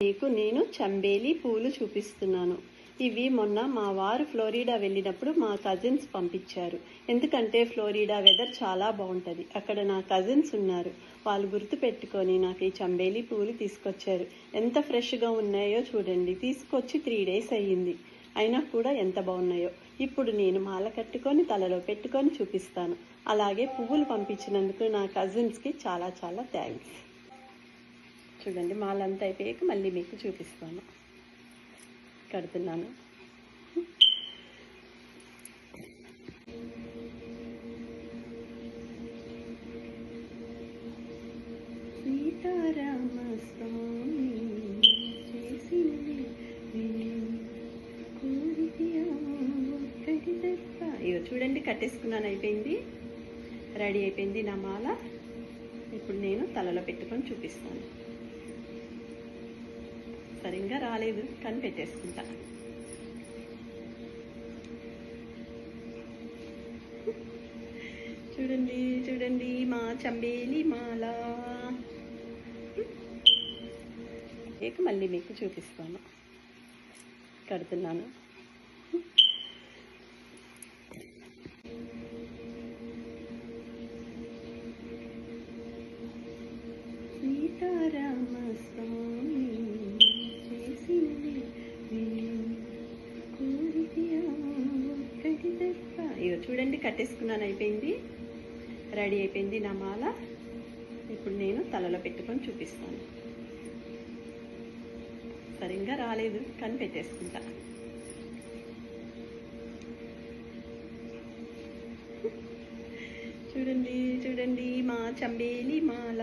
మీకు నేను చంబేలి పూలు చూపిస్తున్నాను. ఇవి మొన్న మా వారు ఫ్లోరిడా వెళ్ళినప్పుడు మా కజిన్స్ పంపించారు. ఎందుకంటే ఫ్లోరిడా వెదర్ చాలా బాగుంటుంది. అక్కడ నా కజిన్స్ ఉన్నారు. వాళ్ళు గుర్తు పెట్టుకొని నాకు ఈ చంబేలి పూలు తీసుకొచ్చారు. ఎంత ఫ్రెష్గా ఉన్నాయో చూడండి. తీసుకొచ్చి 3 days అయ్యింది. అయినా కూడా ఎంత బాగున్నాయో. ఇప్పుడు నేను మాల కట్టుకొని తలలో పెట్టుకొని చూపిస్తాను. అలాగే పువ్వులు పంపించినందుకు నా కజిన్స్కి చాలా చాలా థ్యాంక్స్. చూడండి, మాలంతా అయిపోయాక మళ్ళీ మీకు చూపిస్తాను. కడుతున్నాను. సీతారామ స్వామి చేసింది ఇగో చూడండి, కట్టేసుకున్నాను. అయిపోయింది, రెడీ అయిపోయింది నా మాల. ఇప్పుడు నేను తలలో పెట్టుకొని చూపిస్తాను. సరిగ్గా రాలేదు కానీ పెట్టేసుకుంటా. చూడండి చూడండి మా చంబేలి మాల. మళ్ళీ మీకు చూపిస్తాను. కడుతున్నాను. సీతారామ స్వామి చేసింది ఇగో చూడండి, కట్టేసుకున్నాను. అయిపోయింది, రెడీ అయిపోయింది నా మాల. ఇప్పుడు నేను తలలో పెట్టుకొని చూపిస్తాను. సరిగ్గా రాలేదు కానీ పెట్టేసుకుంటా. చూడండి చూడండి మా చంబేలి మాల.